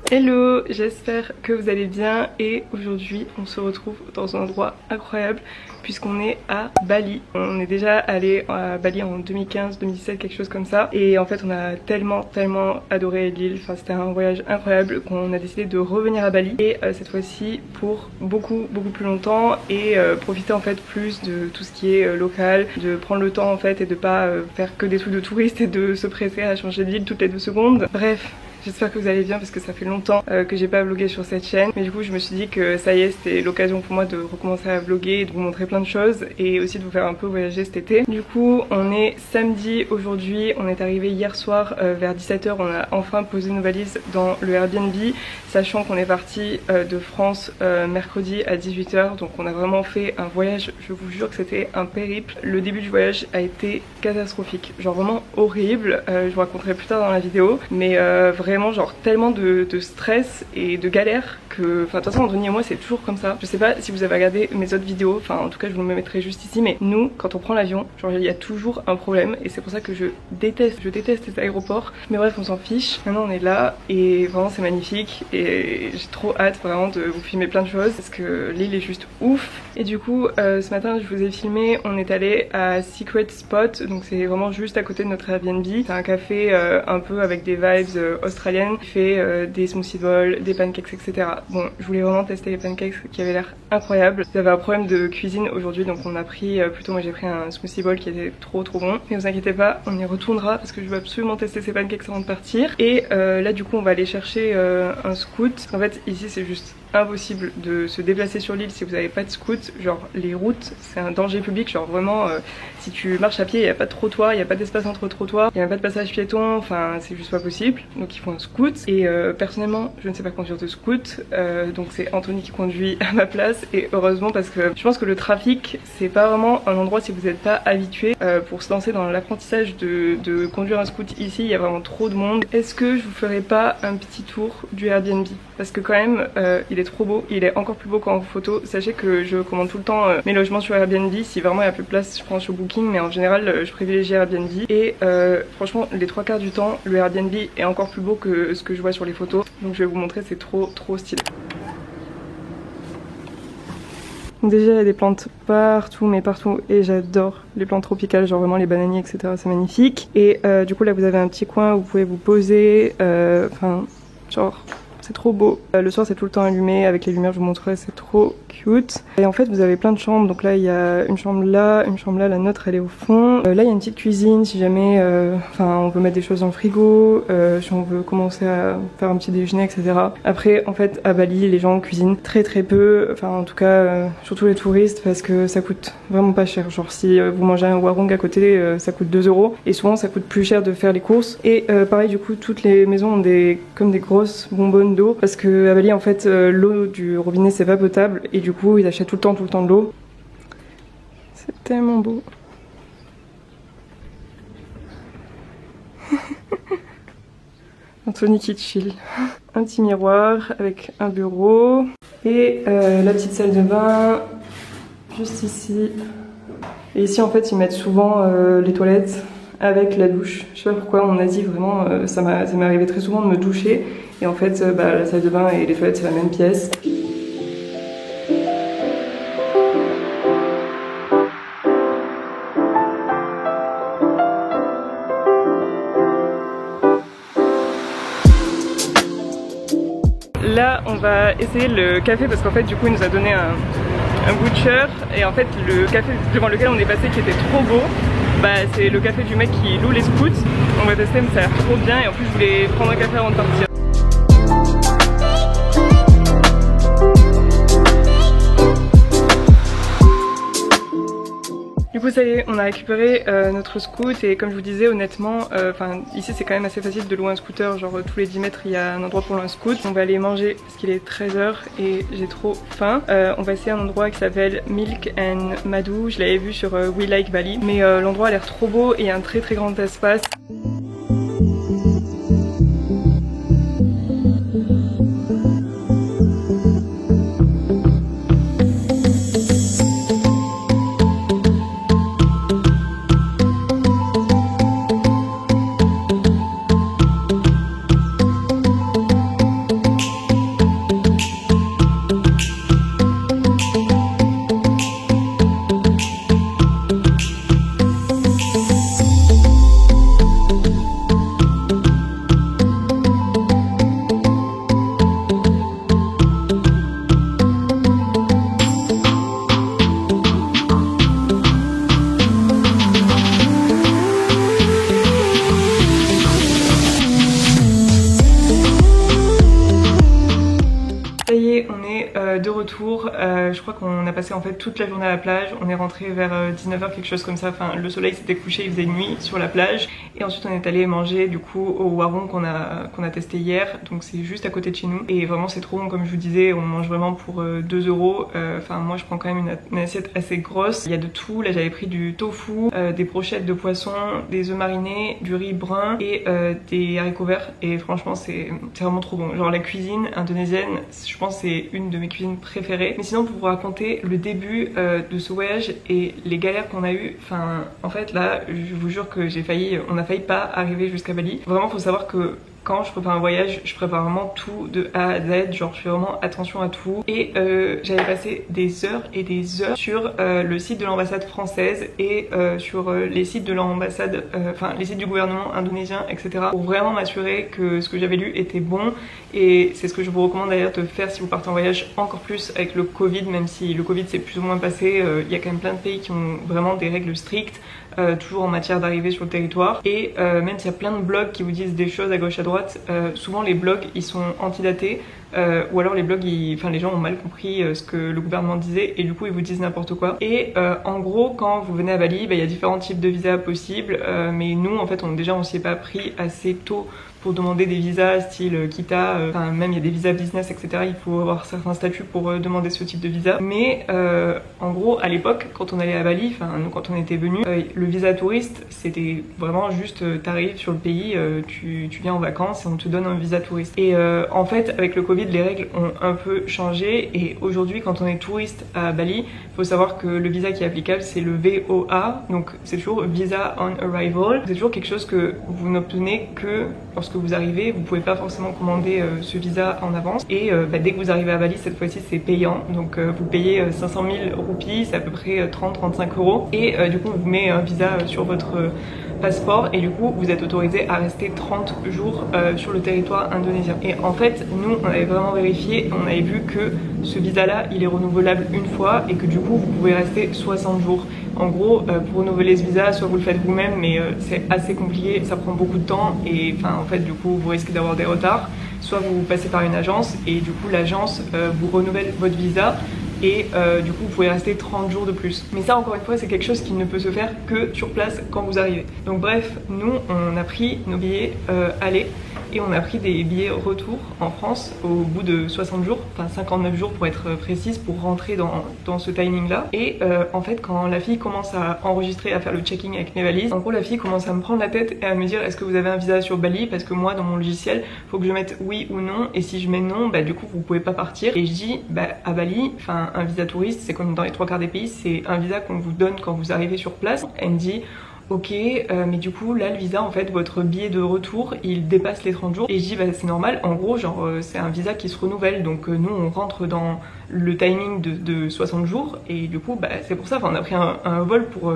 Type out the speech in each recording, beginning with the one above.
Hello, j'espère que vous allez bien et aujourd'hui on se retrouve dans un endroit incroyable puisqu'on est à Bali. On est déjà allé à Bali en 2015, 2017, quelque chose comme ça, et en fait on a tellement adoré l'île, enfin c'était un voyage incroyable qu'on a décidé de revenir à Bali et cette fois-ci pour beaucoup plus longtemps et profiter en fait plus de tout ce qui est local, de prendre le temps en fait et de pas faire que des trucs de touristes et de se presser à changer de ville toutes les 2 secondes. Bref. J'espère que vous allez bien parce que ça fait longtemps que j'ai pas vlogué sur cette chaîne, mais du coup je me suis dit que ça y est, c'était l'occasion pour moi de recommencer à vloguer et de vous montrer plein de choses et aussi de vous faire un peu voyager cet été. Du coup on est samedi aujourd'hui, on est arrivé hier soir vers 17 h, on a enfin posé nos valises dans le Airbnb, sachant qu'on est parti de France mercredi à 18 h, donc on a vraiment fait un voyage, je vous jure que c'était un périple. Le début du voyage a été catastrophique, genre vraiment horrible, je vous raconterai plus tard dans la vidéo, mais vraiment genre tellement de stress et de galère que, enfin de toute façon Anthony et moi c'est toujours comme ça. Je sais pas si vous avez regardé mes autres vidéos, enfin en tout cas je vous le mettrai juste ici, mais nous quand on prend l'avion, genre il y a toujours un problème et c'est pour ça que je déteste les aéroports, mais bref on s'en fiche. Maintenant on est là et vraiment c'est magnifique et j'ai trop hâte vraiment de vous filmer plein de choses parce que l'île est juste ouf. Et du coup ce matin je vous ai filmé, on est allé à Secret Spot, donc c'est vraiment juste à côté de notre Airbnb. C'est un café un peu avec des vibes australiennes, qui fait des smoothie bowls, des pancakes, etc. Bon, je voulais vraiment tester les pancakes qui avaient l'air incroyables. J'avais un problème de cuisine aujourd'hui, donc on a pris plutôt, moi j'ai pris un smoothie bowl qui était trop bon. Mais vous inquiétez pas, on y retournera parce que je veux absolument tester ces pancakes avant de partir. Et là du coup on va aller chercher un scoot. En fait ici c'est juste impossible de se déplacer sur l'île si vous n'avez pas de scoot. Genre les routes c'est un danger public, genre vraiment si tu marches à pied il n'y a pas de trottoir, il n'y a pas d'espace entre trottoirs, il n'y a pas de passage piéton, enfin c'est juste pas possible. Donc il faut un scoot et personnellement je ne sais pas conduire de scoot, donc c'est Anthony qui conduit à ma place et heureusement parce que je pense que le trafic c'est pas vraiment un endroit si vous n'êtes pas habitué pour se lancer dans l'apprentissage de conduire un scoot. Ici il y a vraiment trop de monde. Est-ce que je vous ferai pas un petit tour du Airbnb parce que quand même il est trop beau, il est encore plus beau qu'en photo. Sachez que je commande tout le temps mes logements sur Airbnb, si vraiment il y a plus de place je prends sur Booking, mais en général je privilégie Airbnb et franchement les 3/4 du temps le Airbnb est encore plus beau que ce que je vois sur les photos, donc je vais vous montrer, c'est trop stylé. Donc déjà il y a des plantes partout, mais partout, et j'adore les plantes tropicales, genre vraiment les bananiers etc, c'est magnifique. Et du coup là vous avez un petit coin où vous pouvez vous poser, enfin genre c'est trop beau. Le soir c'est tout le temps allumé avec les lumières, je vous montrerai, c'est trop cute. Et en fait vous avez plein de chambres, donc là il y a une chambre là, la nôtre elle est au fond. Là il y a une petite cuisine si jamais enfin on veut mettre des choses dans le frigo, si on veut commencer à faire un petit déjeuner etc. Après en fait à Bali les gens cuisinent très peu, enfin en tout cas surtout les touristes, parce que ça coûte vraiment pas cher. Genre si vous mangez un warung à côté ça coûte 2 € et souvent ça coûte plus cher de faire les courses. Et pareil du coup toutes les maisons ont comme des grosses bonbonnes d'eau parce que à Bali en fait l'eau du robinet c'est pas potable et du coup ils achètent tout le temps de l'eau. C'est tellement beau. Anthony qui chill. Un petit miroir avec un bureau et la petite salle de bain juste ici. Et ici en fait ils mettent souvent les toilettes avec la douche. Je sais pas pourquoi en Asie vraiment ça m'est arrivé très souvent de me doucher et en fait la salle de bain et les toilettes c'est la même pièce. Là on va essayer le café parce qu'en fait du coup il nous a donné un butcher et en fait le café devant lequel on est passé qui était trop beau, bah c'est le café du mec qui loue les scouts. On va tester mais ça a l'air trop bien et en plus je voulais prendre un café avant de partir. Du coup ça y est, on a récupéré notre scoot et comme je vous disais honnêtement, ici c'est quand même assez facile de louer un scooter, genre tous les 10 mètres il y a un endroit pour louer un scoot. On va aller manger parce qu'il est 13 h et j'ai trop faim. On va essayer un endroit qui s'appelle Milk and Madhu, je l'avais vu sur We Like Bali, mais l'endroit a l'air trop beau et il y a un très grand espace. je crois qu'on a passé en fait toute la journée à la plage. On est rentré vers 19h, quelque chose comme ça. Enfin, le soleil s'était couché, il faisait nuit sur la plage. Et ensuite on est allé manger du coup au Waron qu'on a testé hier. Donc c'est juste à côté de chez nous. Et vraiment c'est trop bon, comme je vous disais, on mange vraiment pour 2 euros. Enfin moi je prends quand même une assiette assez grosse. Il y a de tout. Là j'avais pris du tofu, des brochettes de poisson, des œufs marinés, du riz brun et des haricots verts. Et franchement c'est vraiment trop bon. Genre la cuisine indonésienne, je pense c'est une de mes cuisines préférées. Mais sinon pour vous raconter le début de ce voyage et les galères qu'on a eues, enfin en fait là je vous jure que on a failli pas arriver jusqu'à Bali. Vraiment faut savoir que quand je prépare un voyage, je prépare vraiment tout de A à Z, genre je fais vraiment attention à tout. Et j'avais passé des heures et des heures sur le site de l'ambassade française et sur les sites de l'ambassade, enfin les sites du gouvernement indonésien, etc. pour vraiment m'assurer que ce que j'avais lu était bon. Et c'est ce que je vous recommande d'ailleurs de faire si vous partez en voyage, encore plus avec le Covid, même si le Covid s'est plus ou moins passé, il y a quand même plein de pays qui ont vraiment des règles strictes. Toujours en matière d'arrivée sur le territoire, et même s'il y a plein de blogs qui vous disent des choses à gauche à droite, souvent les blogs ils sont antidatés, ou alors les blogs enfin les gens ont mal compris ce que le gouvernement disait et du coup ils vous disent n'importe quoi. Et en gros quand vous venez à Bali, il y a différents types de visas possibles, mais nous en fait on s'y est pas pris assez tôt pour demander des visas style Kita, enfin même il y a des visas business, etc. Il faut avoir certains statuts pour demander ce type de visa. Mais en gros à l'époque quand on allait à Bali, enfin nous quand on était venus, le visa touriste c'était vraiment juste t'arrives sur le pays, tu viens en vacances et on te donne un visa touriste. Et en fait avec le Covid les règles ont un peu changé et aujourd'hui quand on est touriste à Bali, il faut savoir que le visa qui est applicable c'est le VOA, donc c'est toujours Visa on Arrival. C'est toujours quelque chose que vous n'obtenez que lorsque vous arrivez, vous pouvez pas forcément commander ce visa en avance et dès que vous arrivez à Bali cette fois-ci c'est payant, donc vous payez 500 000 roupies, c'est à peu près 30-35 euros et du coup on vous met un visa sur votre passeport et du coup vous êtes autorisé à rester 30 jours sur le territoire indonésien. Et en fait nous on avait vraiment vérifié, on avait vu que ce visa là il est renouvelable une fois et que du coup vous pouvez rester 60 jours. En gros pour renouveler ce visa soit vous le faites vous-même mais c'est assez compliqué, ça prend beaucoup de temps et enfin en fait du coup vous risquez d'avoir des retards, soit vous passez par une agence et du coup l'agence vous renouvelle votre visa et du coup vous pouvez rester 30 jours de plus. Mais ça encore une fois c'est quelque chose qui ne peut se faire que sur place quand vous arrivez. Donc bref, nous on a pris nos billets aller et on a pris des billets retour en France au bout de 60 jours, enfin 59 jours pour être précise, pour rentrer dans ce timing là. Et en fait quand la fille commence à enregistrer, à faire le checking avec mes valises, en gros la fille commence à me prendre la tête et à me dire est-ce que vous avez un visa sur Bali, parce que moi dans mon logiciel faut que je mette oui ou non, et si je mets non du coup vous pouvez pas partir. Et je dis à Bali, enfin un visa touriste c'est comme dans les 3/4 des pays, c'est un visa qu'on vous donne quand vous arrivez sur place. Elle me dit ok mais du coup là le visa en fait votre billet de retour il dépasse les 30 jours. Et je dis c'est normal, en gros genre c'est un visa qui se renouvelle, donc nous on rentre dans le timing de 60 jours et du coup c'est pour ça on a pris un vol pour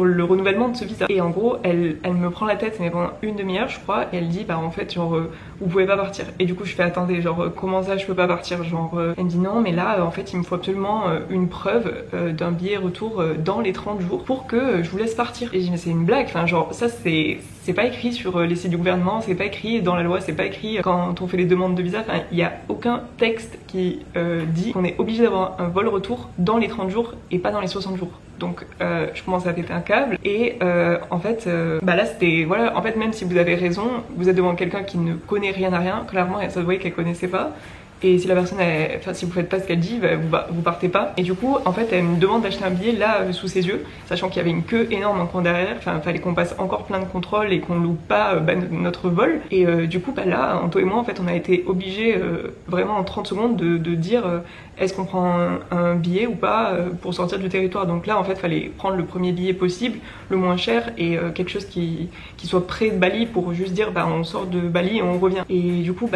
le renouvellement de ce visa. Et en gros elle me prend la tête mais pendant une demi-heure je crois, et elle dit en fait genre vous pouvez pas partir. Et du coup je fais attendez genre comment ça je peux pas partir, genre elle me dit non mais là en fait il me faut absolument une preuve d'un billet retour dans les 30 jours pour que je vous laisse partir. Et je dis mais c'est une blague, enfin genre ça c'est pas écrit sur les sites du gouvernement, c'est pas écrit dans la loi, c'est pas écrit quand on fait les demandes de visa, enfin il y a aucun texte qui dit qu'on est obligé d'avoir un vol retour dans les 30 jours et pas dans les 60 jours. Donc je commence à péter un câble et en fait là c'était voilà, en fait même si vous avez raison, vous êtes devant quelqu'un qui ne connaît rien à rien, clairement ça se voyait qu'elle connaissait pas. Et si la personne, enfin si vous faites pas ce qu'elle dit, vous partez pas. Et du coup, en fait, elle me demande d'acheter un billet là sous ses yeux, sachant qu'il y avait une queue énorme en coin derrière. Enfin, fallait qu'on passe encore plein de contrôles et qu'on loupe pas notre vol. Et du coup, là, Anto et moi, en fait, on a été obligés vraiment en 30 secondes de dire est-ce qu'on prend un billet ou pas pour sortir du territoire. Donc là, en fait, fallait prendre le premier billet possible, le moins cher et quelque chose qui soit près de Bali pour juste dire on sort de Bali et on revient. Et du coup,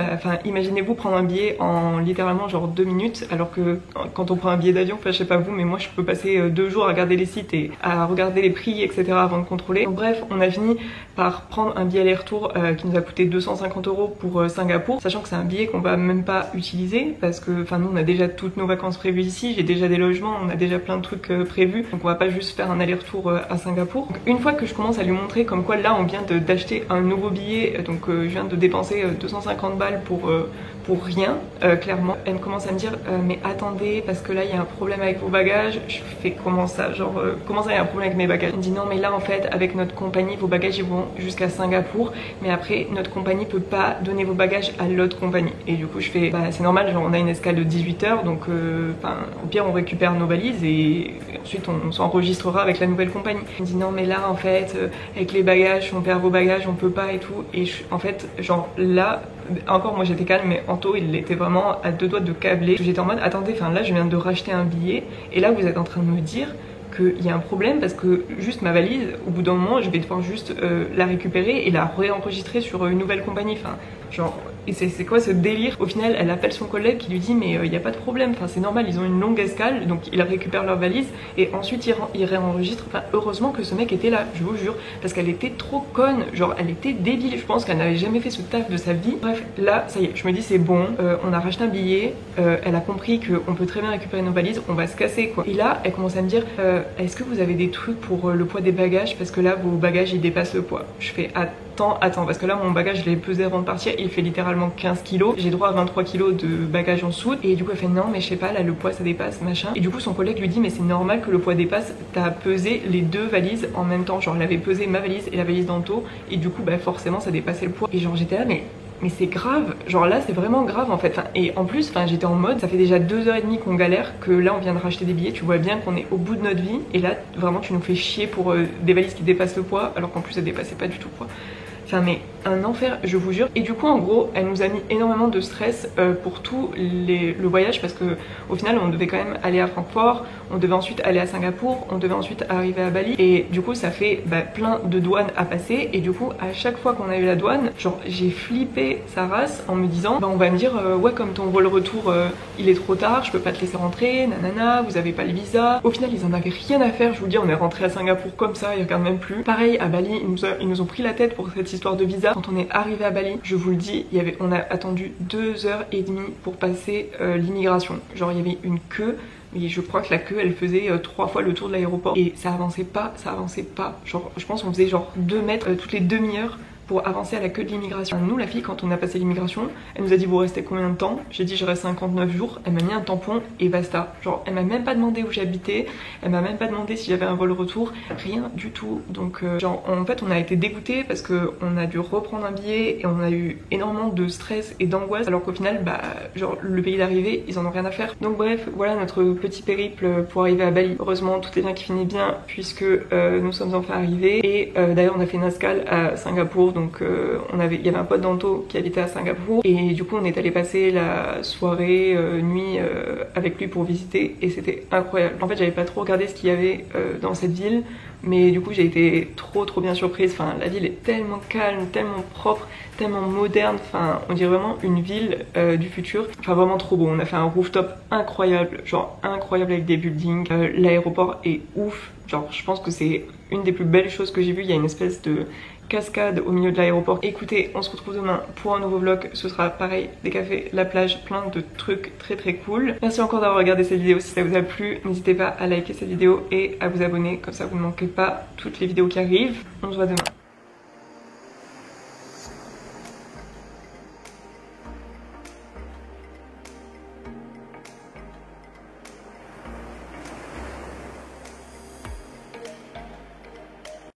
imaginez-vous prendre un billet en littéralement genre 2 minutes, alors que quand on prend un billet d'avion, je sais pas vous mais moi je peux passer 2 jours à regarder les sites et à regarder les prix etc avant de contrôler. Donc bref, on a fini par prendre un billet aller-retour qui nous a coûté 250 € pour Singapour, sachant que c'est un billet qu'on va même pas utiliser parce que nous on a déjà toutes nos vacances prévues ici, j'ai déjà des logements, on a déjà plein de trucs prévus, donc on va pas juste faire un aller-retour à Singapour. Donc, une fois que je commence à lui montrer comme quoi là on vient d'acheter un nouveau billet, donc je viens de dépenser 250 balles pour pour rien, clairement. Elle me commence à me dire mais attendez, parce que là il y a un problème avec vos bagages. Je fais comment ça, genre comment ça il y a un problème avec mes bagages? Elle me dit non mais là en fait avec notre compagnie vos bagages ils vont jusqu'à Singapour, mais après notre compagnie peut pas donner vos bagages à l'autre compagnie. Et du coup je fais bah c'est normal, genre on a une escale de 18 h, donc au pire on récupère nos valises et ensuite on s'enregistrera avec la nouvelle compagnie. Elle me dit non mais là en fait avec les bagages, on perd vos bagages, on peut pas et tout. Et en fait genre là encore moi j'étais calme, mais Anto il était vraiment à deux doigts de câbler. J'étais en mode attendez, enfin là je viens de racheter un billet et là vous êtes en train de me dire qu'il y a un problème parce que juste ma valise, au bout d'un moment je vais devoir juste la récupérer et la réenregistrer sur une nouvelle compagnie. Enfin genre, et c'est quoi ce délire? Au final elle appelle son collègue qui lui dit mais il n'y a pas de problème, enfin c'est normal, ils ont une longue escale, donc ils récupèrent leur valise et ensuite ils réenregistrent. Enfin heureusement que ce mec était là, je vous jure, parce qu'elle était trop conne, genre elle était débile, je pense qu'elle n'avait jamais fait ce taf de sa vie. Bref, là ça y est, je me dis c'est bon, on a racheté un billet, elle a compris qu'on peut très bien récupérer nos valises, on va se casser quoi. Et là elle commence à me dire est-ce que vous avez des trucs pour le poids des bagages, parce que là vos bagages ils dépassent le poids. Je fais attends, parce que là mon bagage je l'ai pesé avant de partir, il fait littéralement 15 kilos, j'ai droit à 23 kilos de bagages en soude. Et du coup elle fait non mais je sais pas, là le poids ça dépasse machin. Et du coup son collègue lui dit mais c'est normal que le poids dépasse, t'as pesé les deux valises en même temps, genre elle avait pesé ma valise et la valise d'Anto et du coup bah forcément ça dépassait le poids. Et genre j'étais là mais c'est grave, genre là c'est vraiment grave en fait. Enfin, et en plus j'étais en mode ça fait déjà 2h30 qu'on galère, que là on vient de racheter des billets, tu vois bien qu'on est au bout de notre vie et là vraiment tu nous fais chier pour des valises qui dépassent le poids alors qu'en plus elles dépassaient pas du tout quoi. Enfin mais un enfer, je vous jure. Et du coup en gros elle nous a mis énormément de stress pour tout le voyage, parce que au final on devait quand même aller à Francfort, on devait ensuite aller à Singapour, on devait ensuite arriver à Bali, et du coup ça fait plein de douanes à passer. Et du coup à chaque fois qu'on a eu la douane, genre j'ai flippé sa race en me disant on va me dire ouais comme ton vol retour il est trop tard, je peux pas te laisser rentrer, nanana, vous avez pas le visa. Au final ils en avaient rien à faire, je vous dis, on est rentré à Singapour comme ça, ils regardent même plus. Pareil à Bali, ils nous ont pris la tête pour cette histoire de visa. Quand on est arrivé à Bali, je vous le dis, on a attendu 2h30 pour passer l'immigration. Genre il y avait une queue, mais je crois que la queue elle faisait 3 fois le tour de l'aéroport et ça avançait pas. Genre je pense qu'on faisait genre 2 mètres toutes les demi-heures pour avancer à la queue de l'immigration. Nous la fille, quand on a passé l'immigration, elle nous a dit vous restez combien de temps? J'ai dit je reste 59 jours, elle m'a mis un tampon et basta. Genre elle m'a même pas demandé où j'habitais, elle m'a même pas demandé si j'avais un vol retour, rien du tout. Donc genre en fait on a été dégoûtés parce que on a dû reprendre un billet et on a eu énormément de stress et d'angoisse, alors qu'au final genre le pays d'arrivée ils en ont rien à faire. Donc bref, voilà notre petit périple pour arriver à Bali. Heureusement tout est bien qui finit bien, puisque nous sommes enfin arrivés. Et d'ailleurs on a fait une escale à Singapour. Donc il y avait un pote d'Anto qui habitait à Singapour et du coup on est allé passer la soirée, nuit avec lui pour visiter, et c'était incroyable. En fait j'avais pas trop regardé ce qu'il y avait dans cette ville, mais du coup j'ai été trop bien surprise. Enfin la ville est tellement calme, tellement propre, tellement moderne, enfin on dirait vraiment une ville du futur. Enfin vraiment trop beau. On a fait un rooftop incroyable, genre incroyable avec des buildings. L'aéroport est ouf, genre je pense que c'est une des plus belles choses que j'ai vues. Il y a une espèce de cascade au milieu de l'aéroport. Écoutez, on se retrouve demain pour un nouveau vlog. Ce sera pareil, des cafés, la plage, plein de trucs très cool. Merci encore d'avoir regardé cette vidéo. Si ça vous a plu, n'hésitez pas à liker cette vidéo et à vous abonner, comme ça vous ne manquez pas toutes les vidéos qui arrivent. On se voit demain.